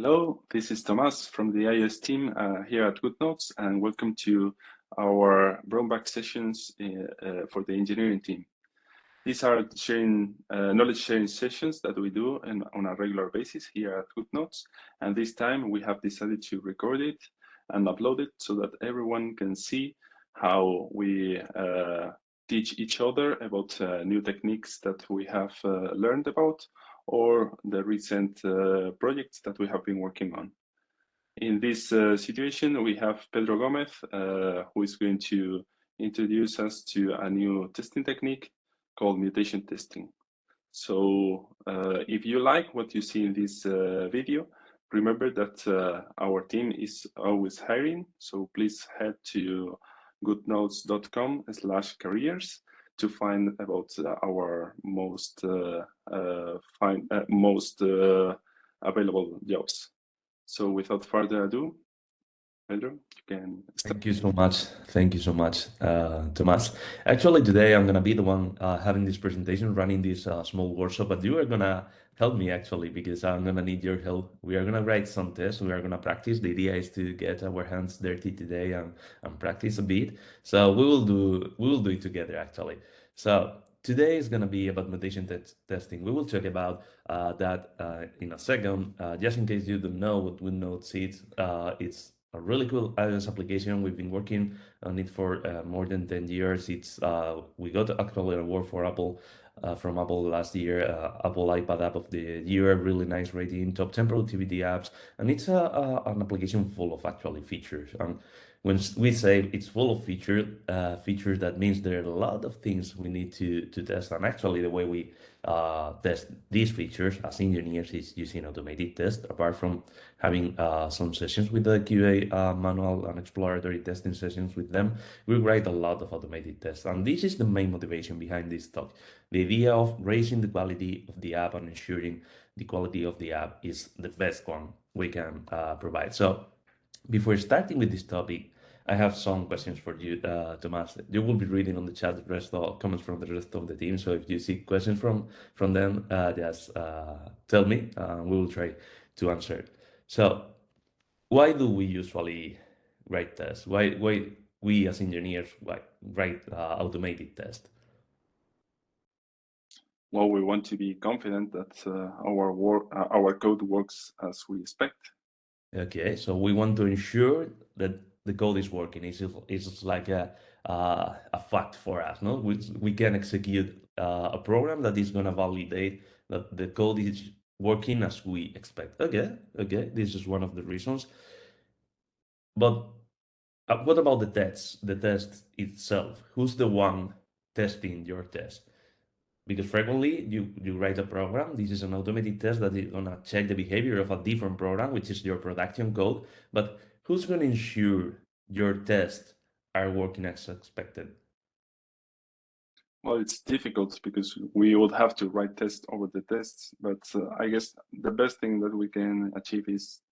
Hello, this is Thomas from the IS team here at Goodnotes, and welcome to our Brownbag sessions for the engineering team. These are knowledge sharing sessions that we do on a regular basis here at Goodnotes, and this time we have decided to record it and upload it so that everyone can see how we teach each other about new techniques that we have learned about, or the recent projects that we have been working on. In this situation, we have Pedro Gomez, who is going to introduce us to a new testing technique called mutation testing. So if you like what you see in this video, remember that our team is always hiring. So please head to goodnotes.com/careers to find about our most available jobs. So without further ado, Pedro, you can start. Thank you so much. Thank you so much, Tomas. Actually, today I'm gonna be the one having this presentation, running this small workshop, but you are gonna help me actually because I'm gonna need your help. We are gonna write some tests. We are gonna practice. The idea is to get our hands dirty today and practice a bit. So we will do it together actually. So today is gonna be about mutation testing. We will talk about that in a second. Just in case you don't know what Goodnotes is, it's a really cool iOS application. We've been working on it for more than 10 years. It's we got actually an award for Apple from Apple last year, Apple iPad App of the Year, really nice rating, top 10 productivity apps, and it's an application full of actually features. And when we say it's full of features, that means there are a lot of things we need to test. And actually, the way we test these features as engineers is using automated tests. Apart from having some sessions with the QA manual and exploratory testing sessions with them, we write a lot of automated tests. And this is the main motivation behind this talk. The idea of raising the quality of the app and ensuring the quality of the app is the best one we can provide. So before starting with this topic, I have some questions for you, Tomas. You will be reading on the chat the rest of comments from the rest of the team. So if you see questions from them, just tell me. We will try to answer. So why do we usually write tests? Why we as engineers write automated tests? Well, we want to be confident that our code works as we expect. Okay, so we want to ensure that the code is working. It's like a fact for us, no? We can execute a program that is gonna validate that the code is working as we expect. Okay, this is one of the reasons. But what about the tests? The test itself. Who's the one testing your test? Because frequently you write a program. This is an automated test that is gonna check the behavior of a different program, which is your production code. But who's gonna ensure your tests are working as expected? Well, it's difficult because we would have to write tests over the tests, but I guess the best thing that we can achieve is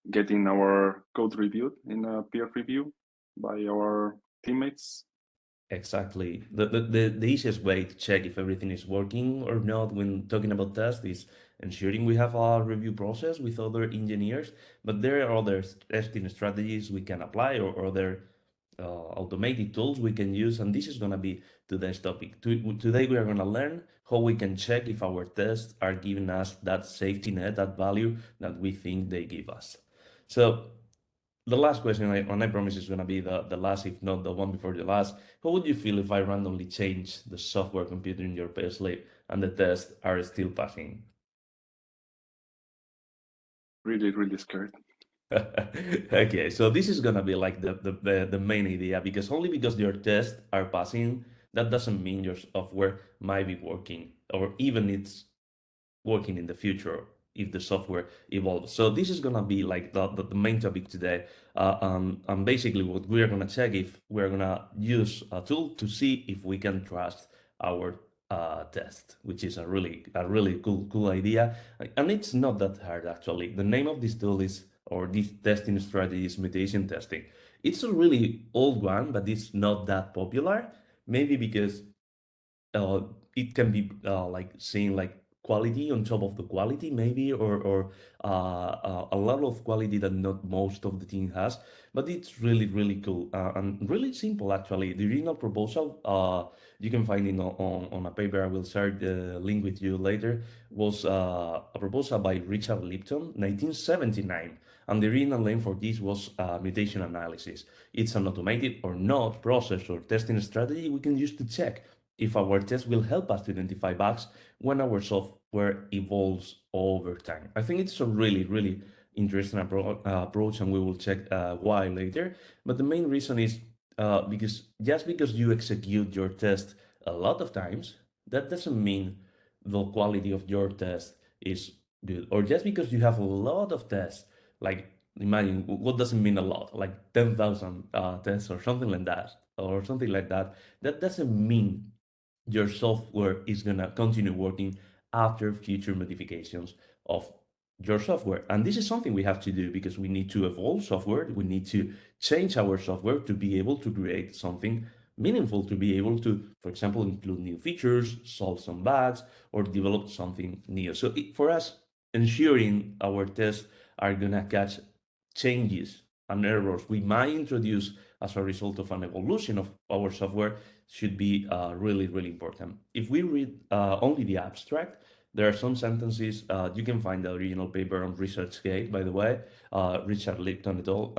getting our code reviewed in a peer review by our teammates. Exactly. The easiest way to check if everything is working or not when talking about tests is ensuring we have a review process with other engineers, but there are other testing strategies we can apply or other automated tools we can use, and this is going to be today's topic. Today we are going to learn how we can check if our tests are giving us that safety net, that value that we think they give us. So the last question, and I promise is going to be the last, if not the one before the last. How would you feel if I randomly change the software computer in your payslip and the tests are still passing? Really, really scared. Okay, so this is gonna be like the main idea, because only because your tests are passing, that doesn't mean your software might be working, or even it's working in the future if the software evolves. So this is gonna be like the main topic today, and basically what we are gonna check if we're gonna use a tool to see if we can trust our test, which is a really cool idea, and it's not that hard actually. The name of this tool is, or this testing strategy, is mutation testing. It's a really old one, but it's not that popular. Maybe because it can be like seen like quality on top of the quality, maybe, or a level of quality that not most of the team has. But it's really, really cool and really simple, actually. The original proposal, you can find it on a paper. I will share the link with you later. Was a proposal by Richard Lipton, 1979. And the original name for this was mutation analysis. It's an automated or not process or testing strategy we can use to check if our test will help us to identify bugs when our software evolves over time. I think it's a really, really interesting approach, and we will check why later. But the main reason is because just because you execute your test a lot of times, that doesn't mean the quality of your test is good. Or just because you have a lot of tests, like imagine what doesn't mean a lot, like 10,000 tests or something like that, that doesn't mean your software is going to continue working after future modifications of your software. And this is something we have to do because we need to evolve software. We need to change our software to be able to create something meaningful, to be able to, for example, include new features, solve some bugs, or develop something new. So for us, ensuring our tests are going to catch changes and errors we might introduce as a result of an evolution of our software should be really, really important. If we read only the abstract, there are some sentences. You can find the original paper on ResearchGate, by the way, Richard Lipton et al.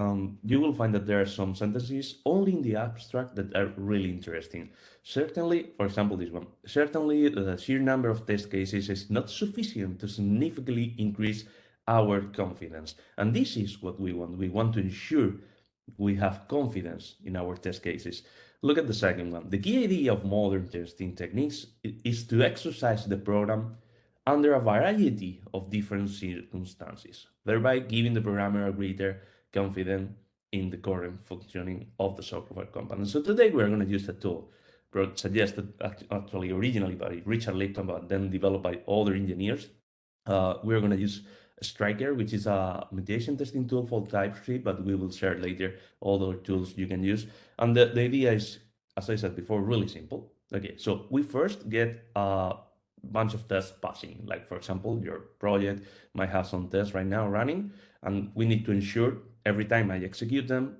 You will find that there are some sentences only in the abstract that are really interesting. Certainly, for example, this one. Certainly, the sheer number of test cases is not sufficient to significantly increase our confidence. And this is what we want. We want to ensure we have confidence in our test cases. Look at the second one. The key idea of modern testing techniques is to exercise the program under a variety of different circumstances, thereby giving the programmer a greater confidence in the current functioning of the software component. So today we're going to use a tool suggested actually originally by Richard Lipton, but then developed by other engineers. We're going to use Striker, which is a mutation testing tool for TypeScript, but we will share later all other tools you can use. And the idea is, as I said before, really simple. Okay, so we first get a bunch of tests passing. Like, for example, your project might have some tests right now running, and we need to ensure every time I execute them,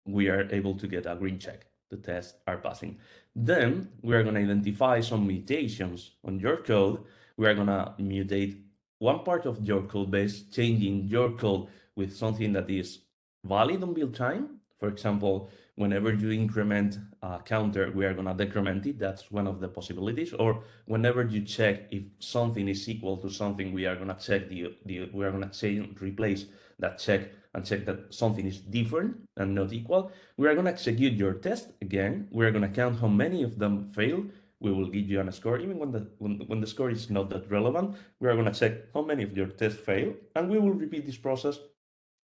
we are able to get a green check. The tests are passing. Then we are going to identify some mutations on your code. We are going to mutate one part of your code base, changing your code with something that is valid on build time. For example, whenever you increment a counter, we are going to decrement it. That's one of the possibilities. Or whenever you check if something is equal to something, we are going to check we are going to replace that check and check that something is different and not equal. We are going to execute your test again. We are going to count how many of them fail. We will give you a score, even when the score is not that relevant. We are going to check how many of your tests fail, and we will repeat this process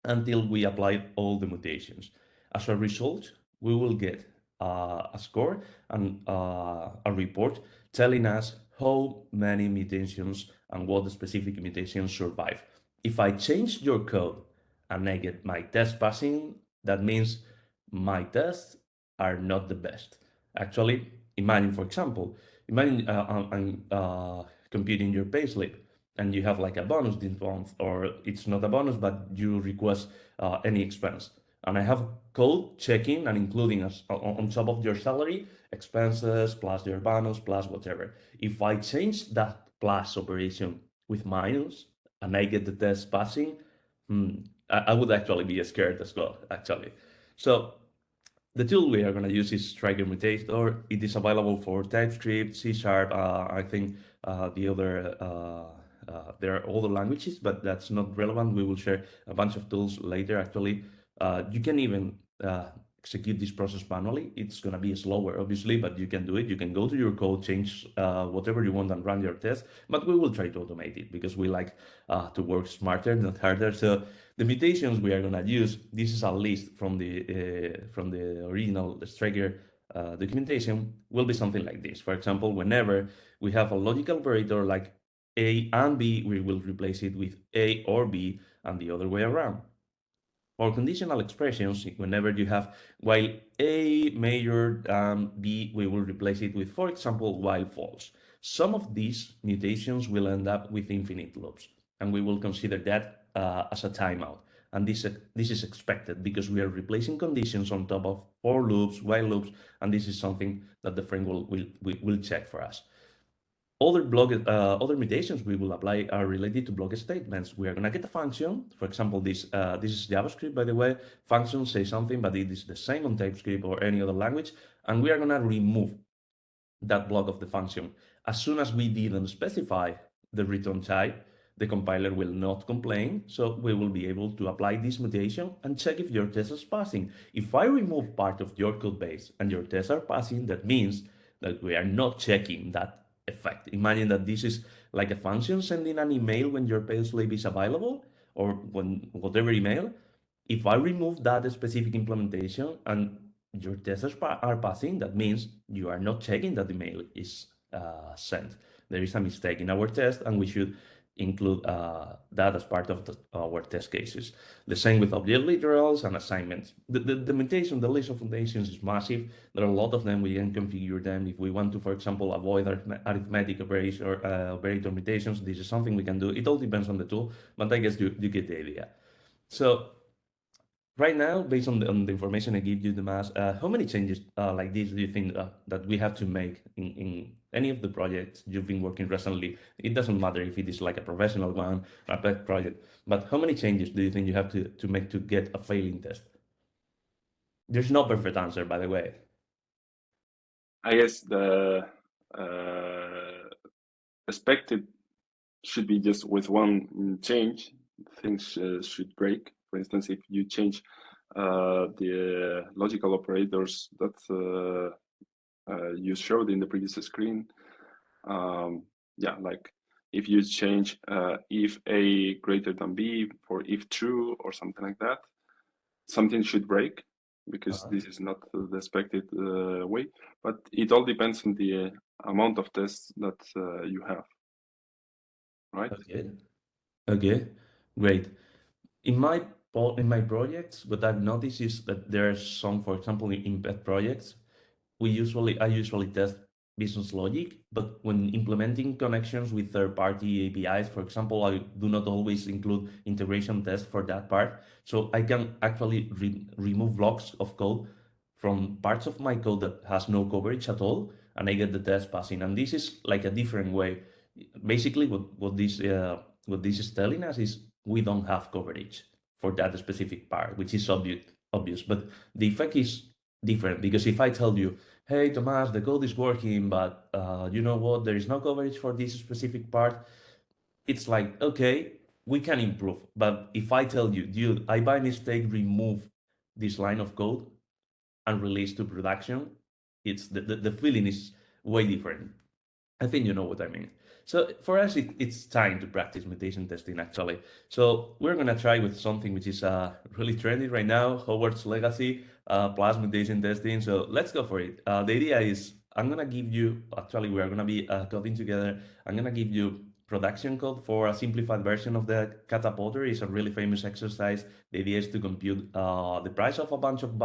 until we apply all the mutations. As a result, we will get a score and a report telling us how many mutations and what specific mutations survive. If I change your code and I get my test passing, that means my tests are not the best. Actually, imagine, for example, imagine I'm computing your payslip and you have like a bonus this month, or it's not a bonus, but you request any expense. And I have code checking and including us on top of your salary, expenses plus your bonus plus whatever. If I change that plus operation with minus and I get the test passing, I would actually be scared as well, actually. So the tool we are going to use is Striker Mutator. It is available for TypeScript, C#. I think there are other languages, but that's not relevant. We will share a bunch of tools later. Actually, you can even execute this process manually. It's going to be slower, obviously, but you can do it. You can go to your code, change whatever you want, and run your test. But we will try to automate it because we like to work smarter, not harder. So the mutations we are going to use, this is a list from the original Striker documentation, will be something like this. For example, whenever we have a logical operator like A and B, we will replace it with A or B and the other way around. Or conditional expressions, whenever you have while A major B, we will replace it with, for example, while false. Some of these mutations will end up with infinite loops, and we will consider that as a timeout. And this is expected because we are replacing conditions on top of for loops, while loops, and this is something that the framework will check for us. Other mutations we will apply are related to block statements. We are going to get a function. For example, this is JavaScript, by the way. Function says something, but it is the same on TypeScript or any other language. And we are going to remove that block of the function. As soon as we didn't specify the return type, the compiler will not complain. So we will be able to apply this mutation and check if your test is passing. If I remove part of your code base and your tests are passing, that means that we are not checking that effect. Imagine that this is like a function sending an email when your payslip is available or when whatever email. If I remove that specific implementation and your tests are passing, that means you are not checking that the mail is sent. There is a mistake in our test, and we should include that as part of our test cases. The same with object literals and assignments. The mutation, the list of mutations is massive. There are a lot of them. We can configure them if we want to, for example, avoid arithmetic operator mutations. This is something we can do. It all depends on the tool, but I guess you get the idea. So right now, based on the information I give you, Damas, how many changes like this do you think that we have to make in any of the projects you've been working recently? It doesn't matter if it is like a professional one or a pet project, but how many changes do you think you have to make to get a failing test? There's no perfect answer, by the way. I guess the uh, expected should be just with one change, things should break. For instance, if you change the logical operators that you showed in the previous screen, yeah, like if you change if A greater than B for if true or something like that, something should break because this is not the expected way. But it all depends on the amount of tests that you have, right? Okay. Okay. Great. In my projects, what I've noticed is that there are some, for example, in pet projects, I usually test business logic, but when implementing connections with third-party APIs, for example, I do not always include integration tests for that part. So I can actually remove blocks of code from parts of my code that has no coverage at all, and I get the test passing. And this is like a different way. Basically, what this is telling us is we don't have coverage for that specific part, which is obvious. But the effect is different because if I tell you, hey, Tomas, the code is working, but you know what? There is no coverage for this specific part. It's like, okay, we can improve. But if I tell you, dude, I by mistake remove this line of code and release to production, it's the feeling is way different. I think you know what I mean. So for us, it's time to practice mutation testing, actually. So we're going to try with something which is really trendy right now, Howard's Legacy plus mutation testing. So let's go for it. The idea is I'm going to give you, actually, we are going to be coding together. I'm going to give you production code for a simplified version of the catapulter. It's a really famous exercise. The idea is to compute the price of a bunch of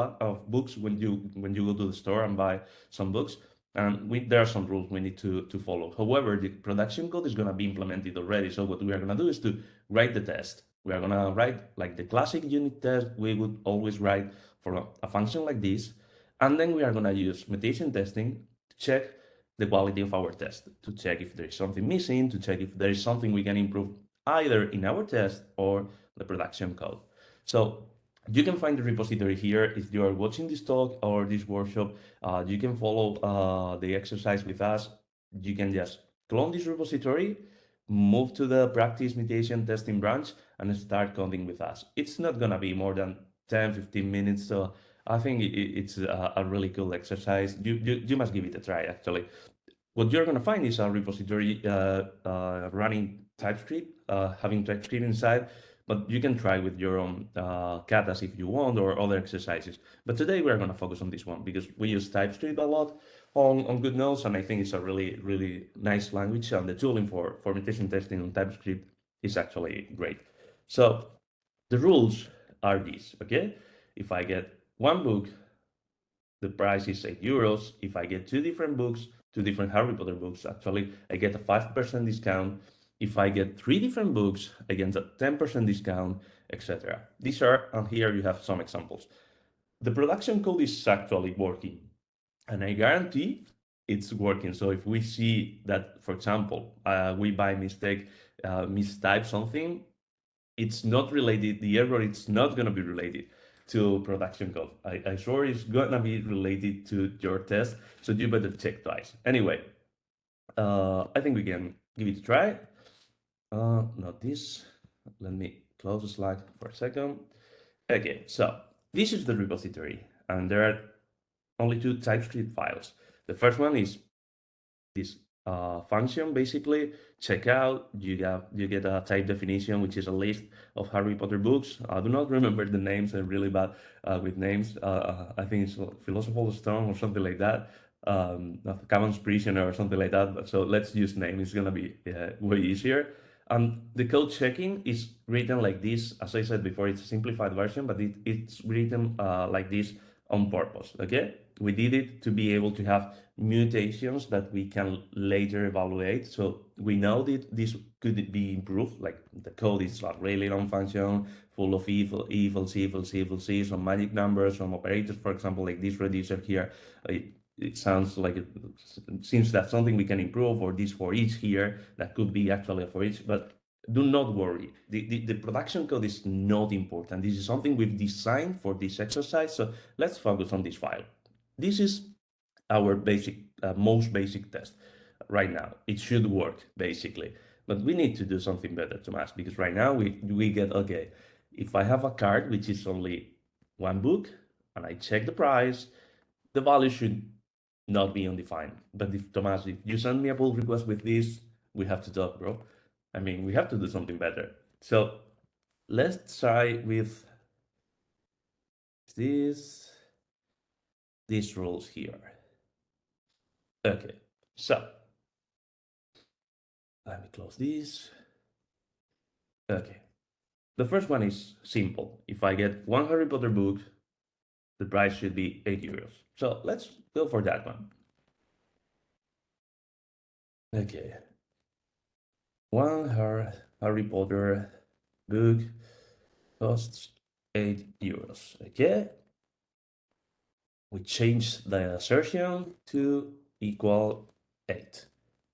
books when you go to the store and buy some books. And there are some rules we need to follow. However, the production code is going to be implemented already. So what we are going to do is to write the test. We are going to write like the classic unit test we would always write for a function like this. And then we are going to use mutation testing to check the quality of our test, to check if there is something missing, to check if there is something we can improve either in our test or the production code. So you can find the repository here if you are watching this talk or this workshop. You can follow the exercise with us. You can just clone this repository, move to the practice mutation testing branch, and start coding with us. It's not going to be more than 10, 15 minutes. So I think it's a really cool exercise. You must give it a try, actually. What you're going to find is a repository running TypeScript, having TypeScript inside, but you can try with your own katas if you want or other exercises. But today we're going to focus on this one because we use TypeScript a lot on Goodnotes, and I think it's a really, really nice language, and the tooling for mutation testing on TypeScript is actually great. So the rules are these, okay? If I get one book, the price is €8. If I get two different books, two different Harry Potter books, actually, I get a 5% discount. If I get three different books, I get a 10% discount, etc. These are, and here you have some examples. The production code is actually working, and I guarantee it's working. So if we see that, for example, we by mistake mistype something, it's not related, the error it's not going to be related to production code. I swear it's going to be related to your test, so you better check twice. Anyway, I think we can give it a try. Not this. Let me close the slide for a second. Okay, so this is the repository, and there are only two TypeScript files. The first one is this function, basically checkout. You get a type definition, which is a list of Harry Potter books. I do not remember the names. I'm really bad with names. I think it's Philosopher's Stone or something like that. Camon's Prisoner or something like that. But so let's use name. It's gonna be way easier. And the code checking is written like this. As I said before, it's a simplified version, but it's written like this on purpose. Okay, we did it to be able to have mutations that we can later evaluate. So we know that this could be improved. Like the code is a really long function full of if, some magic numbers, some operators, for example, like this reducer here. It sounds like it seems that something we can improve, or this for each here that could be actually a for each, but do not worry. The production code is not important. This is something we've designed for this exercise. So let's focus on this file. This is our basic, most basic test right now. It should work basically, but we need to do something better, Tomas, because right now we get, okay, if I have a card which is only one book and I check the price, the value should not be undefined. But if Tomas, if you send me a pull request with this, we have to talk, bro. I mean, we have to do something better. So let's try with these rules here. Okay, so let me close this. Okay, the first one is simple. If I get one Harry Potter book, the price should be 8 euros. So let's go for that one. Okay, one Harry Potter book costs 8 euros. Okay, we change the assertion to equal 8.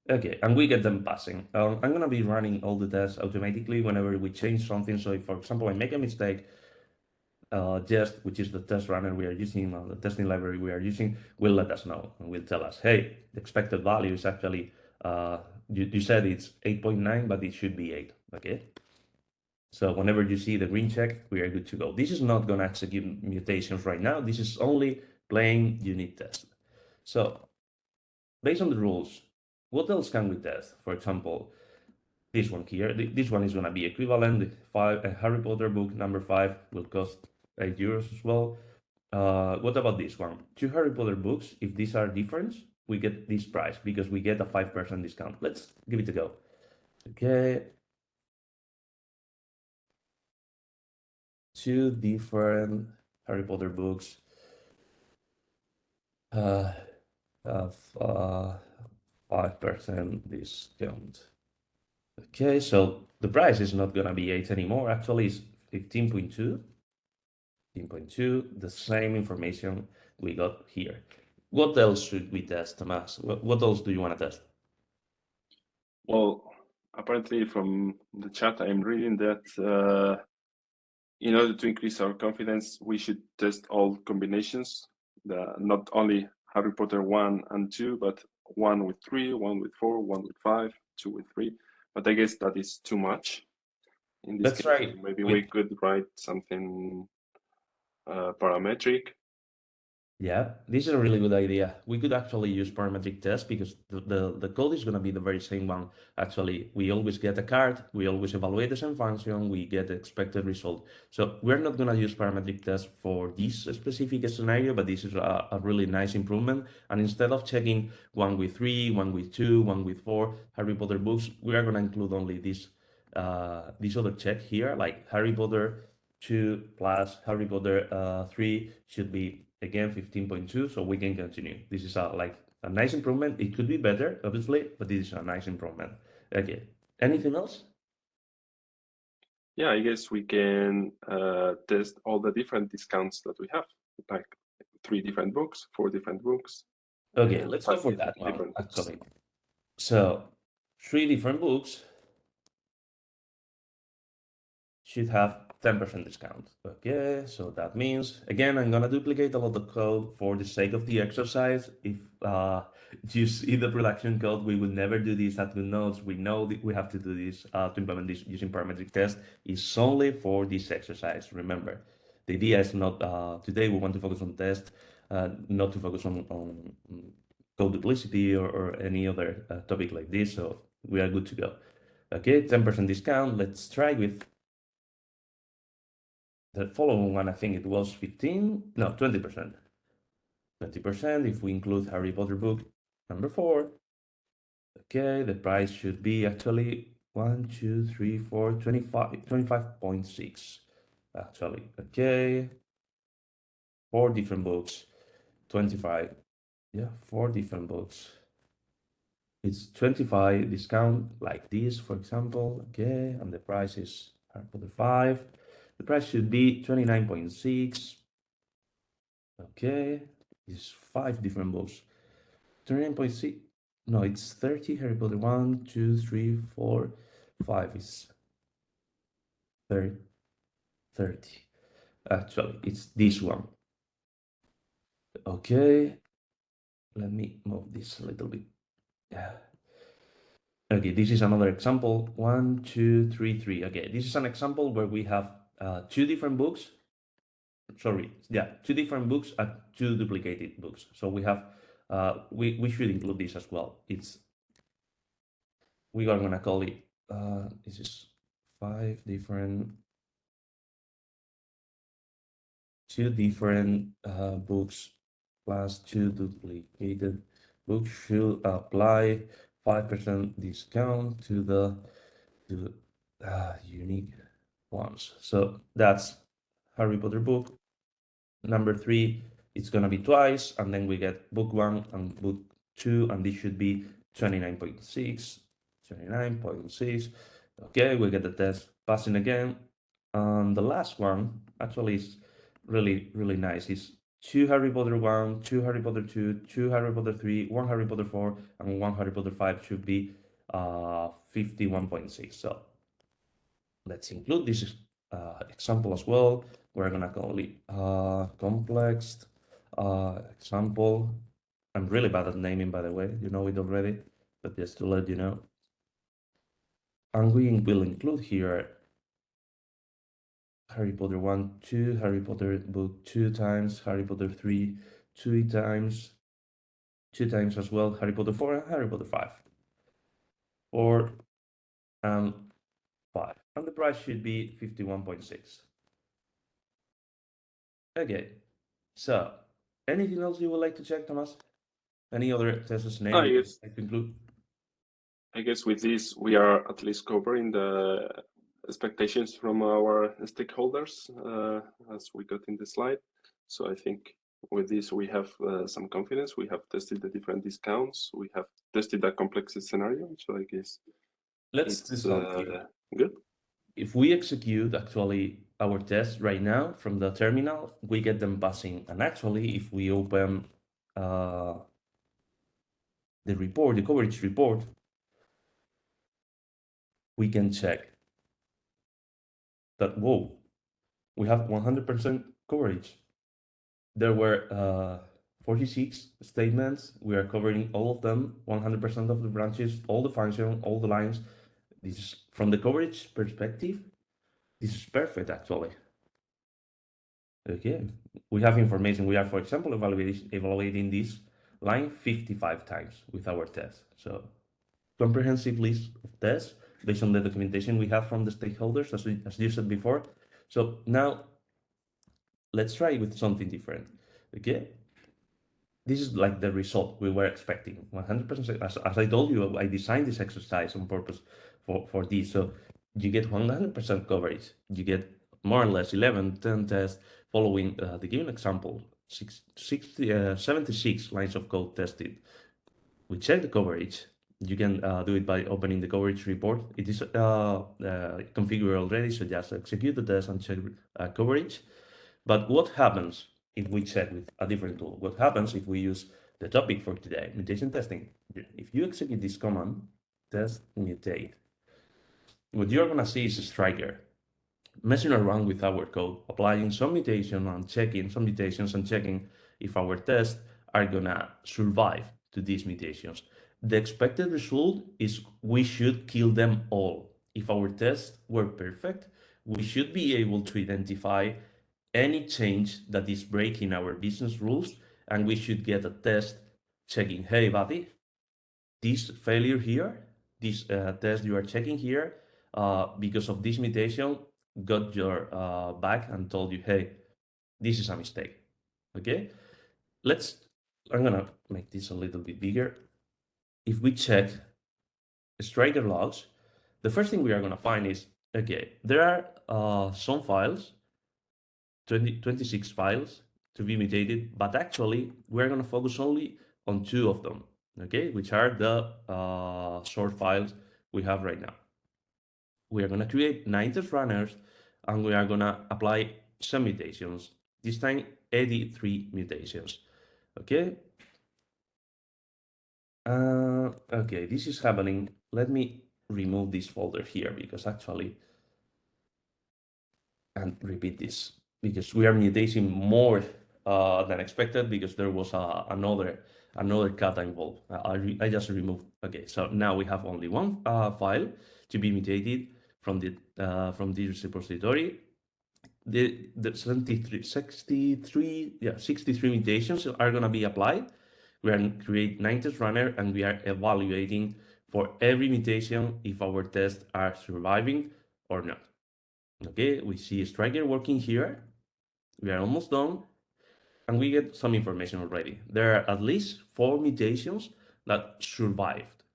Okay, and we get them passing. I'm gonna be running all the tests automatically whenever we change something. So if, for example, I make a mistake, Jest, which is the test runner we are using, the testing library we are using, will let us know and will tell us, hey, the expected value is actually, you said it's 8.9, but it should be 8, okay? So whenever you see the green check, we are good to go. This is not gonna execute mutations right now. This is only plain unit test. So based on the rules, what else can we test? For example, this one here, this one is going to be equivalent. Harry Potter book number 5 will cost 8 euros as well. What about this one? 2 Harry Potter books, if these are different, we get this price because we get a 5% discount. Let's give it a go. Okay. 2 different Harry Potter books have 5% discount. Okay, so the price is not gonna be 8 anymore. Actually, it's 15.2. 15.2, the same information we got here. What else should we test, Tomas? What else do you want to test? Well, apparently from the chat, I'm reading that in order to increase our confidence, we should test all combinations, not only Harry Potter 1 and 2, but 1 with 3, 1 with 4, 1 with 5, 2 with 3. But I guess that is too much. In this Let's case, try maybe we could write something parametric. Yeah, this is a really good idea. We could actually use parametric tests because the code is going to be the very same one. Actually, we always get a card, we always evaluate the same function, we get the expected result. So we're not going to use parametric tests for this specific scenario, but this is a really nice improvement. And instead of checking 1 with 3, 1 with 2, 1 with 4 Harry Potter books, we are going to include only this other check here, like Harry Potter 2 plus Harry Potter 3 should be again 15.2, so we can continue. This is like a nice improvement. It could be better, obviously, but this is a nice improvement. Okay, anything else? Yeah, I guess we can test all the different discounts that we have, like 3 different books, 4 different books, Okay, and let's go 5 for that one, different books. actually. So 3 different books should have 10% discount. Okay, so that means, again, I'm gonna duplicate a lot of code for the sake of the exercise. If you see the production code, we will never do this at Goodnotes. We know that we have to do this to implement this using parametric test. It's only for this exercise, remember. The idea is not, today we want to focus on test, not to focus on code duplicity or any other topic like this, so we are good to go. Okay, 10% discount, let's try with the following one. I think it was 15, no, 20%. 20% if we include Harry Potter book number 4. Okay, the price should be actually 1, 2, 3, 4, 25, 25.6. Actually, okay. 4 different books, 25. Yeah, 4 different books. It's 25 discount like this, for example. Okay, and the price is Harry Potter 5. The price should be 29.6. Okay, it's 5 different books. 29.6. No, it's 30. Harry Potter 1, 2, 3, 4, 5 is 30. 30. Actually, it's this one. Okay, let me move this a little bit. Yeah. Okay, this is another example. 1, 2, 3, 3. Okay, this is an example where we have 2 different books. Sorry, yeah, 2 different books and 2 duplicated books. So we have, we should include this as well. We are gonna call it, this is 5 different, 2 different books plus 2 duplicated books should apply 5% discount to the unique ones. So that's Harry Potter book number 3. It's gonna be twice, and then we get book 1 and book 2, and this should be 29.6. 29.6. Okay, we get the test passing again. And the last one actually is really, really nice. It's 2 Harry Potter 1, 2 Harry Potter 2, 2 Harry Potter 3, 1 Harry Potter 4, and 1 Harry Potter 5 should be 51.6. So let's include this example as well. We're gonna call it complex example. I'm really bad at naming, by the way, you know it already, but just to let you know. And we will include here Harry Potter 1, 2, Harry Potter book 2 times, Harry Potter 3, 2 times, 2 times as well, Harry Potter 4 and Harry Potter 5. 4 and 5. And the price should be 51.6. Okay, so anything else you would like to check, Thomas? Any other test scenario you would like to include? I guess with this, we are at least covering the expectations from our stakeholders, as we got in the slide. So I think with this, we have some confidence. We have tested the different discounts. We have tested a complex scenario. So I guess let's do something. Good. If we execute actually our test right now from the terminal, we get them passing. And actually, if we open the report, the coverage report, we can check that, whoa, we have 100% coverage. There were 46 statements. We are covering all of them, 100% of the branches, all the functions, all the lines. This is, from the coverage perspective, this is perfect actually. Okay, we have information. We are, for example, evaluating this line 55 times with our test. So comprehensive list of tests based on the documentation we have from the stakeholders, as you said before. So now let's try with something different. Okay, this is like the result we were expecting. 100%. As I told you, I designed this exercise on purpose for this. So you get 100% coverage. You get more or less 11, 10 tests following the given example. 76 lines of code tested we check the coverage. You can do it by opening the coverage report. It is configured already, so just execute the test and check coverage. But what happens if we check with a different tool? What happens if we use the topic for today, mutation testing? If you execute this command, test mutate, what you're gonna see is a striker messing around with our code, applying some mutation and checking some mutations and checking if our tests are gonna survive to these mutations. The expected result is we should kill them all. If our tests were perfect, we should be able to identify any change that is breaking our business rules, and we should get a test checking, hey buddy, this failure here, this test you are checking here, because of this mutation, got your back and told you, hey, this is a mistake. Okay, I'm gonna make this a little bit bigger. If we check striker logs, the first thing we are gonna find is, okay, there are some files, 26 files to be mutated, but actually we're gonna focus only on 2 of them, okay, which are the source files we have right now. We are gonna create 9 test runners and we are gonna apply some mutations, this time 83 mutations, okay? Okay, this is happening. Let me remove this folder here because actually, and repeat this because we are mutating more than expected because there was another kata involved. I just removed. Okay, so now we have only one file to be mutated from this repository. The 63 mutations are gonna be applied. We are going to create 9 test runner and we are evaluating for every mutation if our tests are surviving or not. Okay, we see striker working here. We are almost done and we get some information already. There are at least 4 mutations that survived.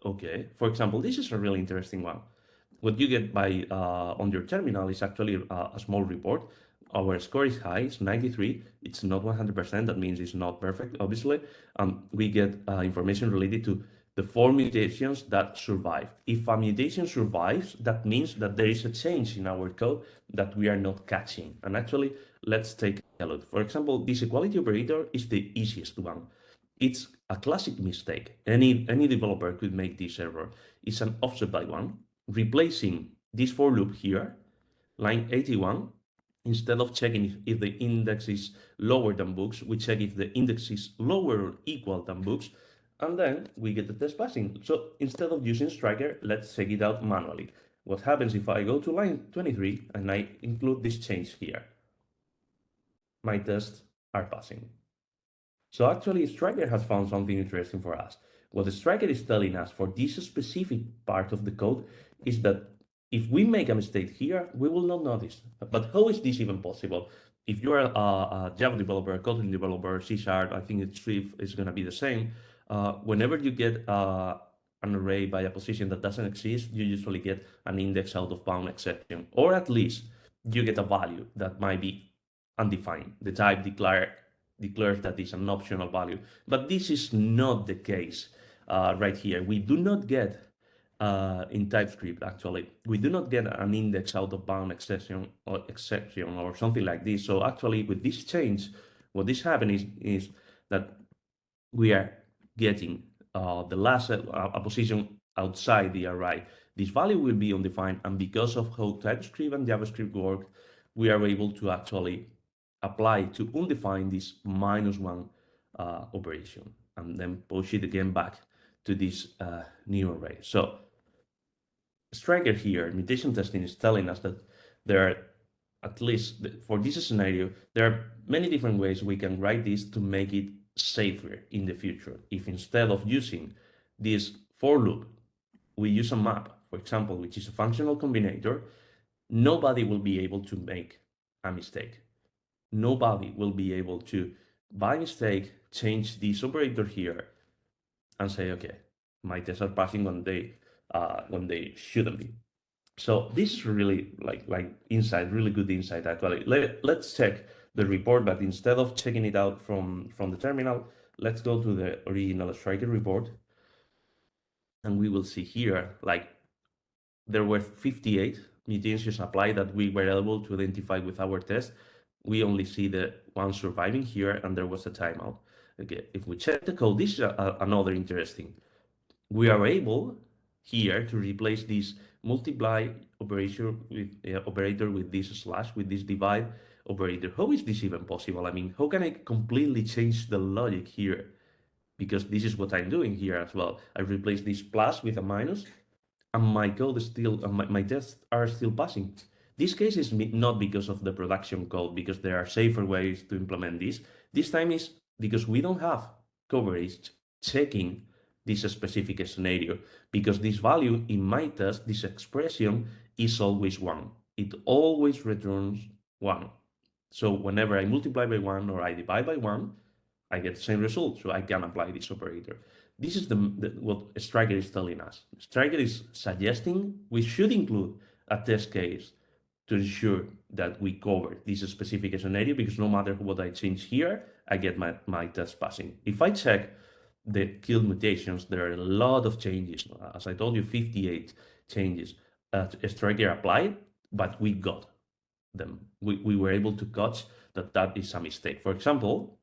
Okay, for example, this is a really interesting one. What you get by on your terminal is actually a small report. Our score is high, it's 93. It's not 100%. That means it's not perfect, obviously. We get information related to the 4 mutations that survive. If a mutation survives, that means that there is a change in our code that we are not catching. And actually, let's take a look. For example, this equality operator is the easiest one. It's a classic mistake. Any developer could make this error. It's an offset by 1. Replacing this for loop here, line 81, instead of checking if the index is lower than books, we check if the index is lower or equal than books, and then we get the test passing. So instead of using striker, let's check it out manually. What happens if I go to line 23 and I include this change here? My tests are passing. So actually, Striker has found something interesting for us. What the Striker is telling us for this specific part of the code is that if we make a mistake here, we will not notice. But how is this even possible? If you are a Java developer, a Kotlin developer, C#, I think it's Swift is going to be the same. Whenever you get an array by a position that doesn't exist, you usually get an index out of bound exception, or at least you get a value that might be undefined. The type declares that it's an optional value. But this is not the case right here. We do not get, in TypeScript actually, we do not get an index out of bound exception or something like this. So actually with this change, what is happening is that we are getting the last a position outside the array. This value will be undefined, and because of how TypeScript and JavaScript work, we are able to actually apply to undefined this -1 operation and then push it again back to this new array. So Striker here, mutation testing, is telling us that there are, at least for this scenario, there are many different ways we can write this to make it safer in the future. If instead of using this for loop, we use a map, for example, which is a functional combinator, nobody will be able to make a mistake. Nobody will be able to, by mistake, change this operator here and say, okay, my tests are passing when they shouldn't be. So this is really like insight, really good insight actually. Let's check the report, but instead of checking it out from the terminal, let's go to the original Striker report. And we will see here, like there were 58 mutations applied that we were able to identify with our test. We only see the one surviving here, and there was a timeout. Okay, if we check the code, this is another interesting. We are able here to replace this multiply operator with this slash, with this divide operator. How is this even possible? I mean, how can I completely change the logic here? Because this is what I'm doing here as well. I replace this plus with a minus, and my code is still, my tests are still passing. This case is not because of the production code, because there are safer ways to implement this. This time is because we don't have coverage checking this specific scenario, because this value in my test, this expression, is always 1. It always returns 1. So whenever I multiply by 1 or I divide by 1, I get the same result, so I can apply this operator. This is what Striker is telling us. Striker is suggesting we should include a test case to ensure that we cover this specific scenario, because no matter what I change here, I get my test passing. If I check the killed mutations, there are a lot of changes. As I told you, 58 changes. Striker applied, but we got them. We were able to catch that is a mistake. For example,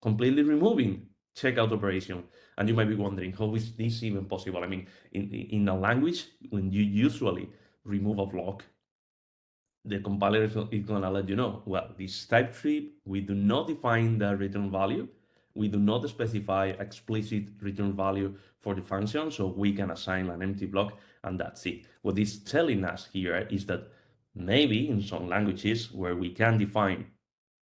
completely removing checkout operation. And you might be wondering, how is this even possible? I mean, in a language, when you usually remove a block, the compiler is going to let you know, well, this type tree, we do not define the return value. We do not specify explicit return value for the function, so we can assign an empty block, and that's it. What it's telling us here is that maybe in some languages where we can define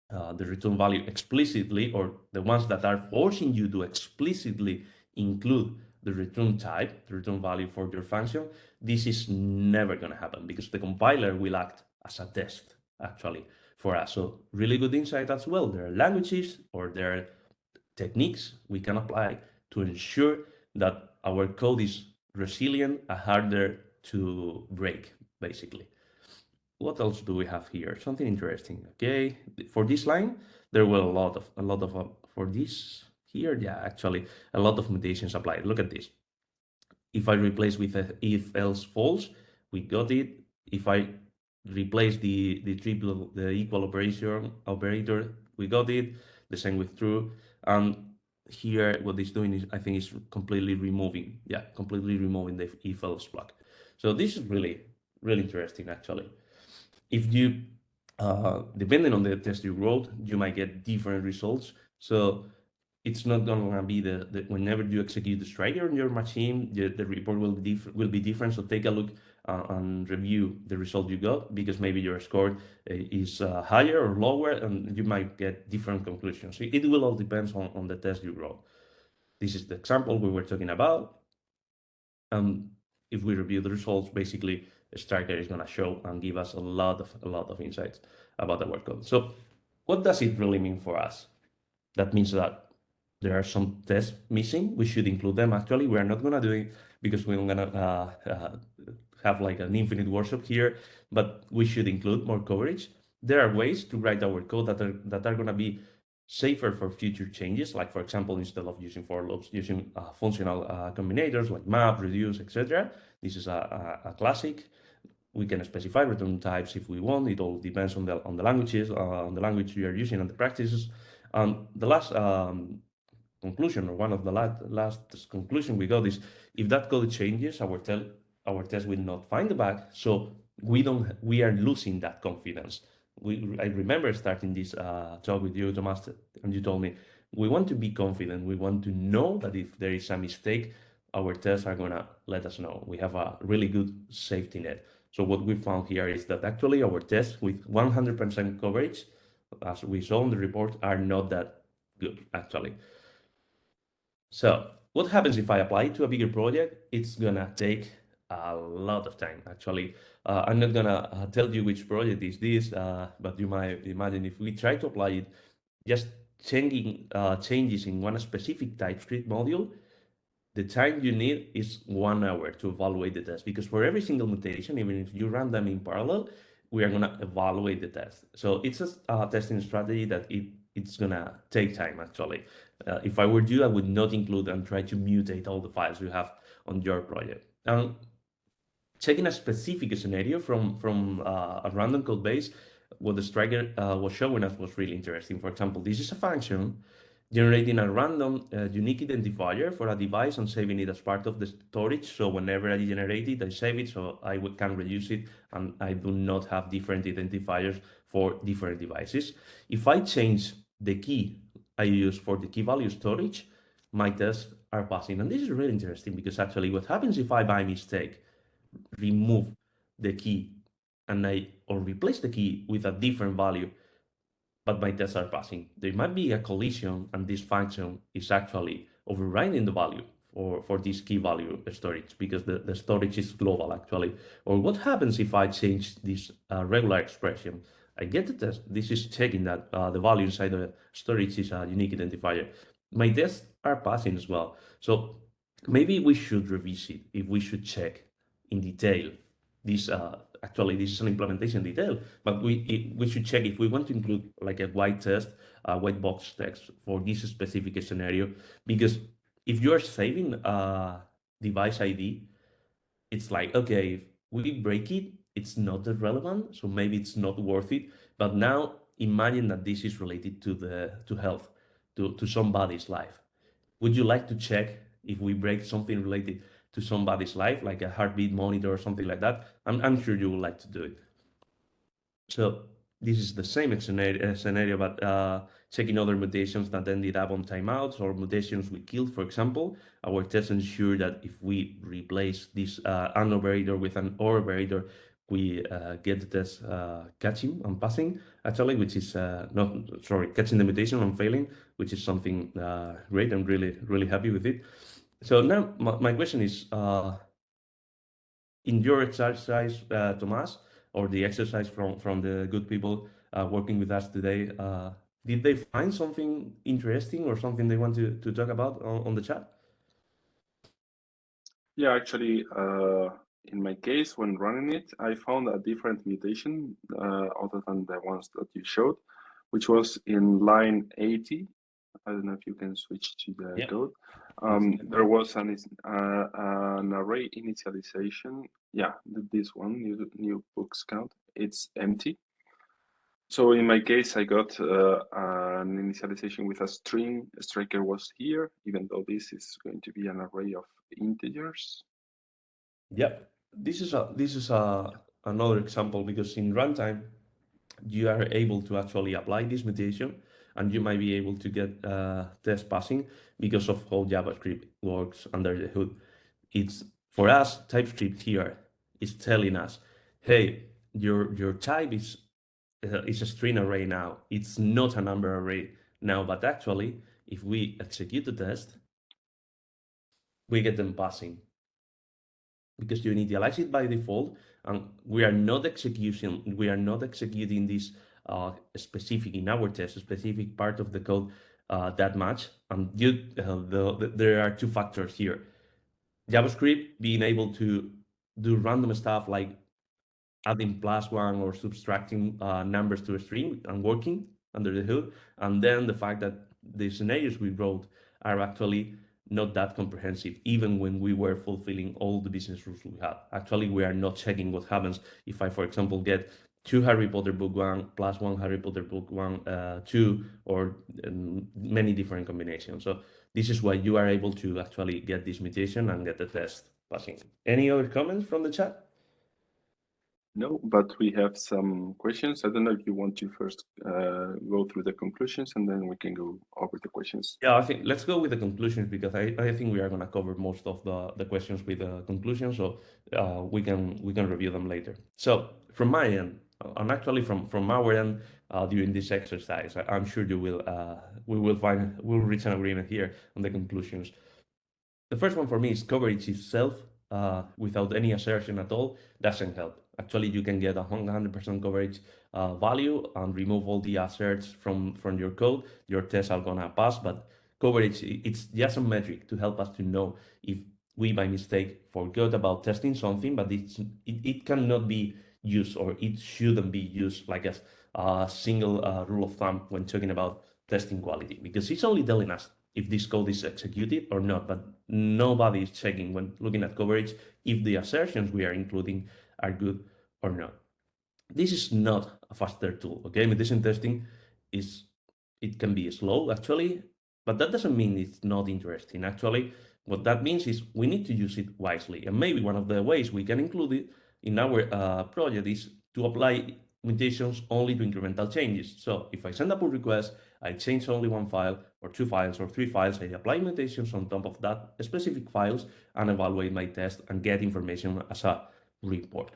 the return value explicitly, or the ones that are forcing you to explicitly include the return type, the return value for your function, this is never going to happen, because the compiler will act as a test, actually, for us. So really good insight as well. There are languages or there are techniques we can apply to ensure that our code is resilient and harder to break, basically. What else do we have here? Something interesting. Okay, for this line, there were a lot of for this here, yeah, actually a lot of mutations applied. Look at this. If I replace with a if else false, we got it. If I replace the equal operator, we got it. The same with true. And here, what it's doing is, I think, is completely removing the if else block. So this is really interesting, actually. If you depending on the test you wrote, you might get different results. So it's not gonna be the whenever you execute the striker on your machine, the report will be different. So take a look and review the result you got, because maybe your score is higher or lower, and you might get different conclusions. It will all depend on the test you wrote. This is the example we were talking about. If we review the results, basically Striker is going to show and give us a lot of insights about our code. So what does it really mean for us? That means that there are some tests missing. We should include them. Actually, we are not going to do it because we're going to have like an infinite workshop here, but we should include more coverage. There are ways to write our code that are going to be safer for future changes. Like, for example, instead of using for loops, using functional combinators like map, reduce, etc. This is a classic. We can specify return types if we want. It all depends on the languages, on the language you are using, and the practices. The last conclusion, or one of the last conclusion we got, is if that code changes, our test will not find the bug. So we are losing that confidence. I remember starting this talk with you, Thomas, and you told me we want to be confident. We want to know that if there is a mistake, our tests are gonna let us know. We have a really good safety net. So what we found here is that actually our tests with 100% coverage, as we saw in the report, are not that good, actually. So what happens if I apply it to a bigger project? It's gonna take a lot of time, actually. I'm not gonna tell you which project is this, but you might imagine if we try to apply it, just changing changes in one specific TypeScript module, the time you need is 1 hour to evaluate the test, because for every single mutation, even if you run them in parallel, we are gonna evaluate the test. So it's a testing strategy that it's gonna take time, actually. If I were you, I would not include and try to mutate all the files. You have on your project. And checking a specific scenario from a random code base, what the striker was showing us was really interesting. For example, this is a function generating a random unique identifier for a device and saving it as part of the storage. So whenever I generate it, I save it so I can reuse it and I do not have different identifiers for different devices. If I change the key I use for the key value storage, my tests are passing. And this is really interesting because actually what happens if I by mistake remove the key and or replace the key with a different value, but my tests are passing. There might be a collision and this function is actually overriding the value for this key value storage because the storage is global actually. Or what happens if I change this regular expression? I get the test. This is checking that the value inside the storage is a unique identifier. My tests are passing as well. So maybe we should revisit if we should check in detail this actually this is an implementation detail, but we should check if we want to include like a white test, white box text for this specific scenario, because if you are saving a device ID, it's like, okay, if we break it, it's not that relevant, so maybe it's not worth it. But now imagine that this is related to health, to somebody's life. Would you like to check if we break something related to somebody's life, like a heartbeat monitor or something like that? I'm sure you would like to do it. So this is the same scenario, but checking other mutations that ended up on timeouts or mutations we killed, for example. Our tests ensure that if we replace this an operator with an or operator, we get the test catching and passing, actually, which is not, sorry, catching the mutation and failing, which is something great. I'm really, really happy with it. So now my question is, in your exercise, Tomas, or the exercise from the good people working with us today, did they find something interesting or something they want to talk about on the chat? Yeah, actually, in my case, when running it, I found a different mutation other than the ones that you showed, which was in line 80. I don't know if you can switch to the code. There was an array initialization. Yeah, this one, new books count, it's empty. So in my case, I got an initialization with a string. Striker was here, even though this is going to be an array of integers. Yep, this is another example because in runtime you are able to actually apply this mutation and you might be able to get test passing because of how JavaScript works under the hood. It's for us, TypeScript here is telling us, hey, your type is a string array now. It's not a number array now, but actually, if we execute the test, we get them passing because you initialize it by default, and we are not executing this specific in our test, a specific part of the code that much. And there are two factors here. JavaScript being able to do random stuff like adding +1 or subtracting numbers to a string and working under the hood, and then the fact that the scenarios we wrote are actually not that comprehensive, even when we were fulfilling all the business rules we had. Actually, we are not checking what happens if I, for example, get 2 Harry Potter book 1 plus 1 Harry Potter book 1 2, or many different combinations. So this is why you are able to actually get this mutation and get the test passing. Any other comments from the chat? No, but we have some questions. I don't know if you want to first go through the conclusions and then we can go over the questions. Yeah, I think let's go with the conclusions because I think we are going to cover most of the questions with the conclusions, so we can review them later. So from my end, and actually from our end, during this exercise, I'm sure you will we'll reach an agreement here on the conclusions. The first one for me is coverage itself, without any assertion at all, doesn't help. Actually, you can get a 100% coverage value and remove all the asserts from your code. Your tests are gonna pass, but coverage, it's just a metric to help us to know if we by mistake forgot about testing something, but it cannot be used, or it shouldn't be used like a single rule of thumb when talking about testing quality, because it's only telling us if this code is executed or not, but nobody is checking when looking at coverage if the assertions we are including are good or not. This is not a faster tool, okay? Mutation testing is, it can be slow actually, but that doesn't mean it's not interesting. Actually, what that means is we need to use it wisely. And maybe one of the ways we can include it in our project is to apply mutations only to incremental changes. So if I send a pull request, I change only one file or two files or three files, I apply mutations on top of that specific files and evaluate my test and get information as a report.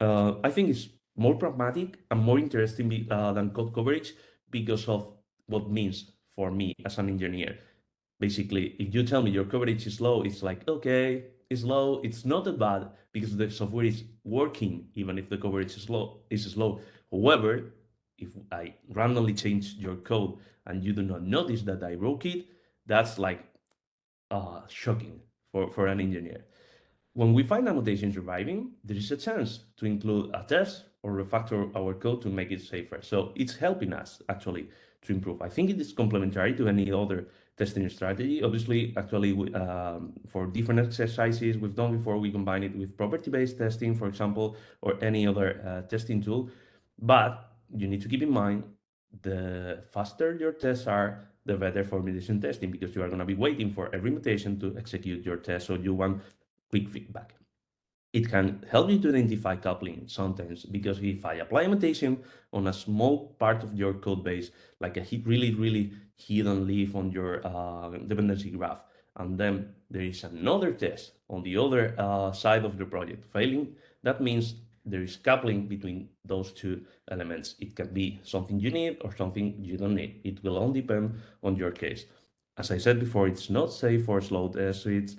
I think it's more pragmatic and more interesting than code coverage because of what it means for me as an engineer. Basically, if you tell me your coverage is low, it's like, okay, it's low. It's not that bad because the software is working, even if the coverage is low. However, if I randomly change your code and you do not notice that I broke it, that's like shocking for an engineer. When we find a mutation surviving, there is a chance to include a test or refactor our code to make it safer. So it's helping us actually to improve. I think it is complementary to any other testing strategy. Obviously, actually, for different exercises we've done before, we combine it with property-based testing, for example, or any other testing tool. But you need to keep in mind the faster your tests are, the better for mutation testing, because you are going to be waiting for every mutation to execute your test. So you want quick feedback. It can help you to identify coupling sometimes, because if I apply a mutation on a small part of your code base, like a really hidden leaf on your dependency graph, and then there is another test on the other side of the project failing, that means there is coupling between those two elements. It can be something you need or something you don't need. It will all depend on your case. As I said before, it's not safe for slow tests. It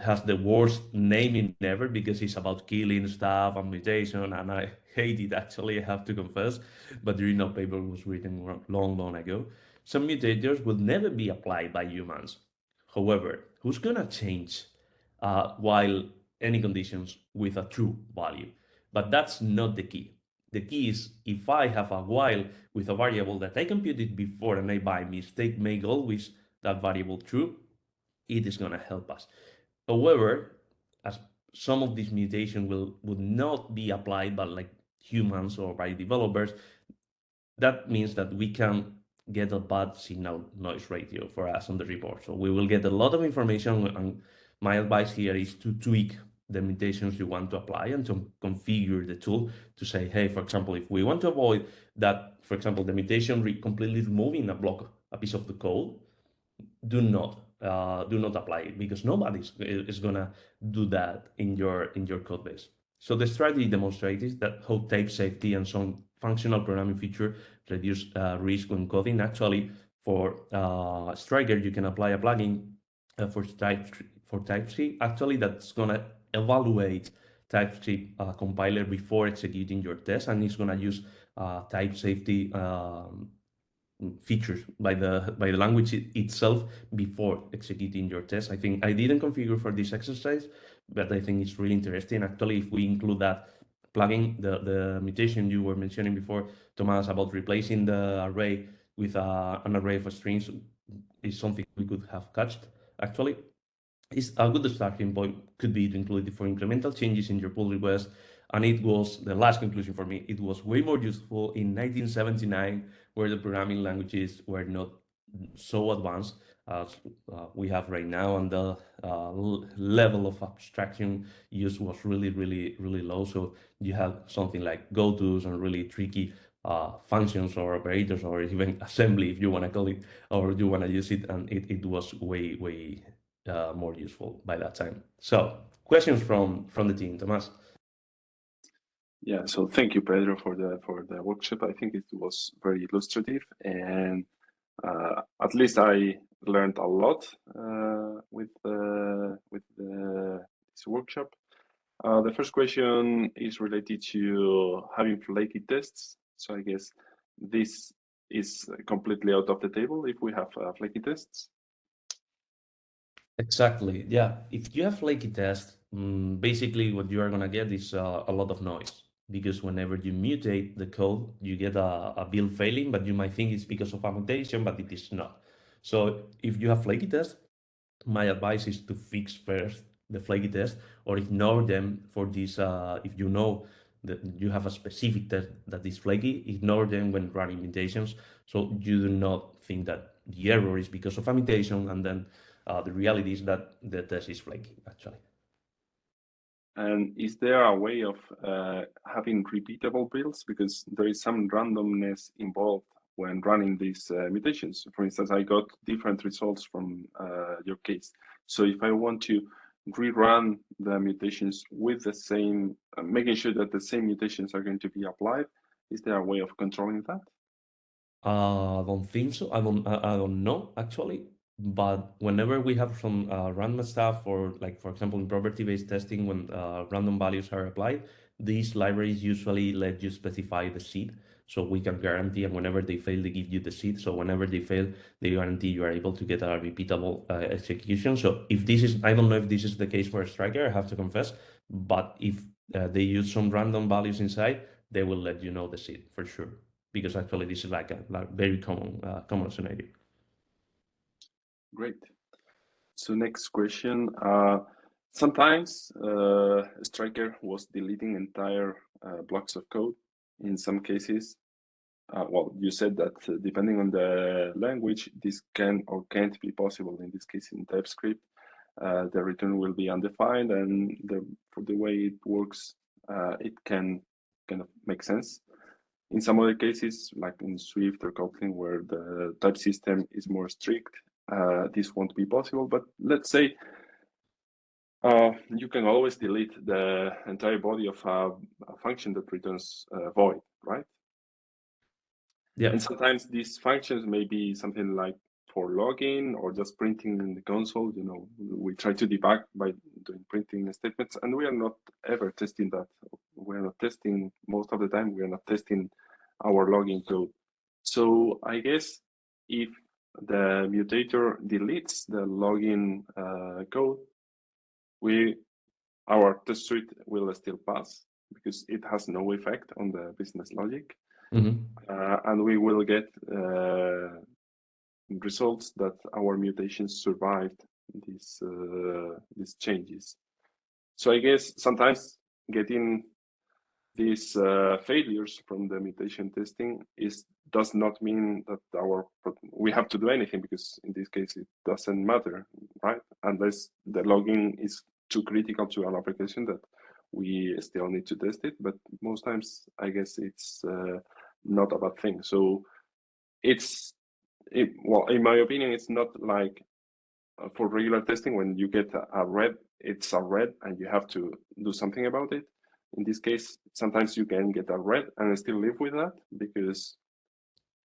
has the worst naming ever because it's about killing stuff and mutation, and I hate it actually, I have to confess. But the original paper was written long ago. Some mutators will never be applied by humans. However, who's gonna change while any conditions with a true value? But that's not the key. The key is if I have a while with a variable that I computed before and I by mistake make always that variable true, it is gonna help us. However, as some of these mutations would not be applied by like humans or by developers, that means that we can get a bad signal noise ratio for us on the report. So we will get a lot of information, and my advice here is to tweak the mutations you want to apply and to configure the tool to say, hey, for example, if we want to avoid that, for example, the mutation completely removing a piece of the code, do not apply it, because nobody is gonna do that in your code base. So the strategy demonstrates that how type safety and some functional programming feature reduce risk when coding. Actually, for Striker, you can apply a plugin for TypeScript. Actually, that's gonna evaluate TypeScript compiler before executing your test, and it's gonna use type safety features by the language itself before executing your test. I think I didn't configure for this exercise, but I think it's really interesting. Actually, if we include that plugin, the mutation you were mentioning before, Thomas, about replacing the array with an array of strings, is something we could have catched. Actually, is a good starting point could be to include it for incremental changes in your pull request. And it was the last conclusion for me. It was way more useful in 1979, where the programming languages were not so advanced as we have right now, and the level of abstraction used was really low. So you have something like gotos and really tricky functions or operators, or even assembly, if you want to call it, or you want to use it, and it was way more useful by that time. So questions from the team, Tomas. Yeah, so thank you, Pedro, for the workshop. I think it was very illustrative, and at least I learned a lot with this workshop. The first question is related to having flaky tests. So I guess this is completely out of the table if we have flaky tests. Exactly. Yeah. If you have flaky tests, basically what you are gonna get is a lot of noise, because whenever you mutate the code, you get a build failing, but you might think it's because of a mutation, but it is not. So if you have flaky tests, my advice is to fix first the flaky test or ignore them for this. If you know that you have a specific test that is flaky, ignore them when running mutations. So you do not think that the error is because of a mutation, and then the reality is that the test is flaky, actually. And is there a way of having repeatable builds? Because there is some randomness involved when running these mutations. For instance, I got different results from your case. So if I want to rerun the mutations with the same, making sure that the same mutations are going to be applied, is there a way of controlling that? I don't think so. I don't know actually. But whenever we have some random stuff, or like for example in property-based testing, when random values are applied, these libraries usually let you specify the seed, so we can guarantee. And whenever they fail, they give you the seed. So whenever they fail, they guarantee you are able to get a repeatable execution. So if this is, I don't know if this is the case for a striker, I have to confess. But if they use some random values inside, they will let you know the seed for sure, because actually this is like a very common scenario. Great. So next question. Sometimes Striker was deleting entire blocks of code. In some cases, well, you said that depending on the language, this can or can't be possible. In this case, in TypeScript, the return will be undefined, and for the way it works, it can kind of make sense. In some other cases, like in Swift or Kotlin, where the type system is more strict, this won't be possible. But let's say you can always delete the entire body of a function that returns void, right? Yeah. And sometimes these functions may be something like for logging or just printing in the console. You know, we try to debug by doing printing statements, and we are not ever testing that. We're not testing most of the time. We are not testing our logging code. So I guess if the mutator deletes the login code, our test suite will still pass because it has no effect on the business logic. And we will get results that our mutations survived these changes. So I guess sometimes getting these failures from the mutation testing does not mean that we have to do anything, because in this case it doesn't matter, right? Unless the logging is too critical to an application that we still need to test it. But most times, I guess it's not a bad thing. So well, in my opinion, it's not like for regular testing, when you get a red, it's a red and you have to do something about it. In this case, sometimes you can get a red and still live with that because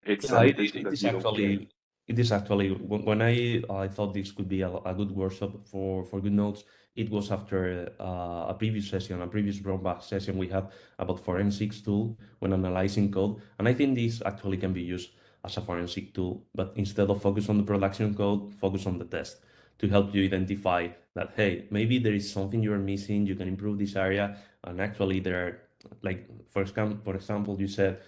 it's a mutation that you don't care. It is actually when I thought this could be a good workshop for Goodnotes. It was after a previous session, a previous Brownbag session we had about forensics tool when analyzing code, and I think this actually can be used as a forensic tool. But instead of focus on the production code, focus on the test to help you identify that, hey, maybe there is something you are missing. You can improve this area, and actually there are, like for example, you said.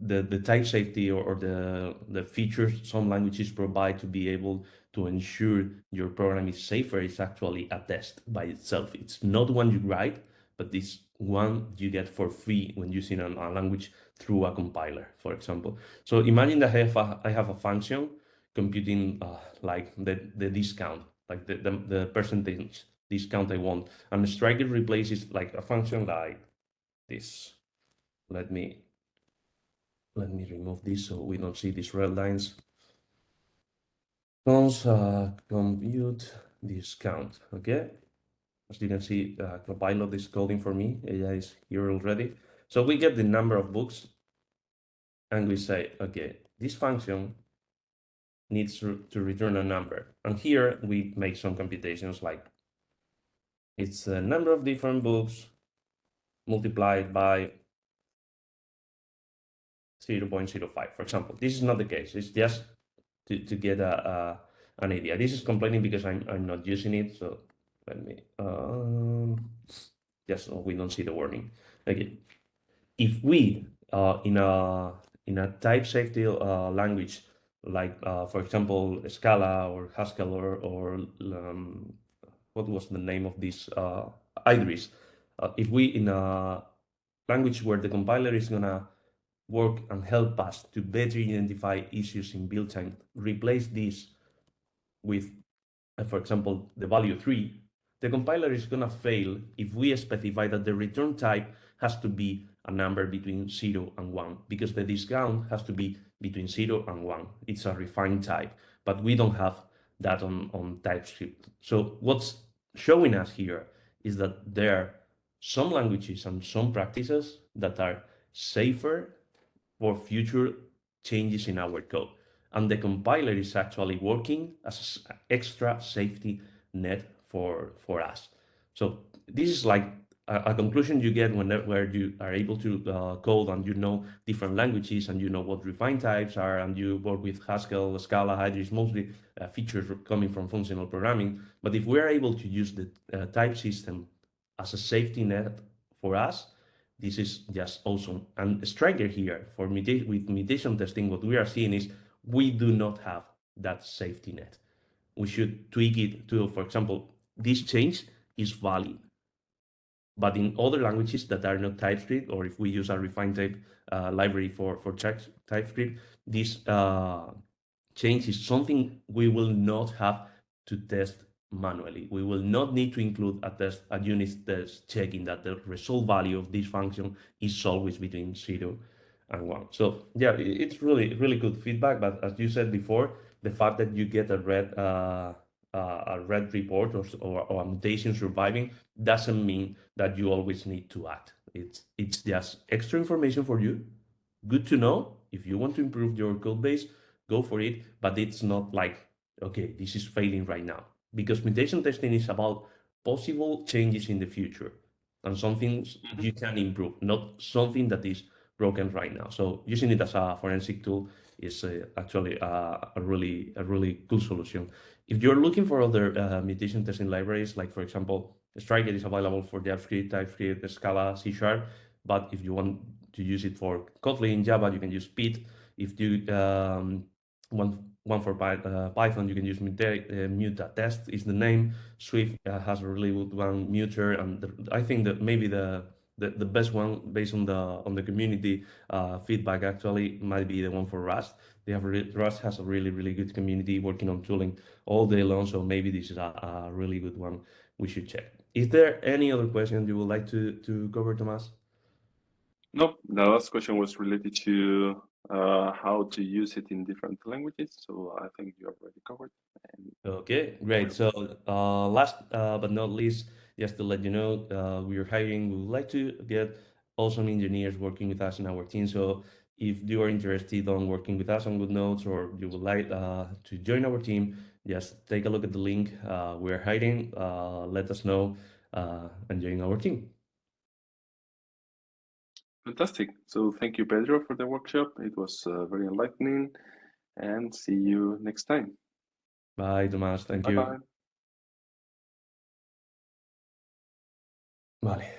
The type safety, or the features some languages provide to be able to ensure your program is safer is actually a test by itself. It's not one you write, but this one you get for free when using a language through a compiler, for example. So imagine that I have a function computing like the discount, like the percentage discount I want, and Striker replaces like a function like this. Let me remove this so we don't see these red lines. Compute discount, okay? As you can see, Copilot is coding for me. AI is here already. So we get the number of books, and we say, okay, this function needs to return a number. And here we make some computations, like it's the number of different books multiplied by 0.05, for example. This is not the case. It's just to get an idea. This is complaining because I'm not using it. So let me just so we don't see the warning. Okay, if we in in a type safety language, like for example, Scala or Haskell or what was the name of this Idris. If we in a language where the compiler is gonna work and help us to better identify issues in build time, replace this with, for example, the value 3, the compiler is going to fail if we specify that the return type has to be a number between 0 and 1, because the discount has to be between 0 and 1. It's a refined type, but we don't have that on TypeScript. So what's showing us here is that there are some languages and some practices that are safer for future changes in our code. And the compiler is actually working as an extra safety net for us. So this is like a conclusion you get where you are able to code and you know different languages and you know what refined types are and you work with Haskell, Scala, Hydris, mostly features coming from functional programming. But if we are able to use the type system as a safety net for us, this is just awesome. And striker here for with mutation testing, what we are seeing is we do not have that safety net. We should tweak it to, for example, this change is valid. But in other languages that are not TypeScript, or if we use a refined type library for TypeScript, this change is something we will not have to test manually. We will not need to include a unit test checking that the result value of this function is always between 0 and 1. So yeah, it's really good feedback. But as you said before, the fact that you get a red report or a mutation surviving doesn't mean that you always need to act. It's just extra information for you. Good to know. If you want to improve your code base, go for it. But it's not like, okay, this is failing right now. Because mutation testing is about possible changes in the future and something you can improve, not something that is broken right now. So using it as a forensic tool is actually a really cool solution. If you're looking for other mutation testing libraries, like for example, Striker is available for JavaScript, TypeScript, Scala, C#, but if you want to use it for Kotlin, Java, you can use Pit. If you want for Python, you can use Mutatest is the name. Swift has a really good one, Muter, and I think that maybe the best one based on the community feedback actually might be the one for Rust. Rust has a really good community working on tooling all day long, so maybe this is a really good one we should check. Is there any other question you would like to cover, Tomas? Nope, the last question was related to how to use it in different languages. So I think you already covered. Okay, great. So last but not least, just to let you know, we are hiring. We would like to get awesome engineers working with us in our team. So if you are interested on working with us on Goodnotes or you would like to join our team, just take a look at the link. We're hiring. Let us know and join our team. Fantastic. So thank you, Pedro, for the workshop. It was very enlightening, and see you next time. Bye, Tomás. Thank you. Bye-bye. Vale.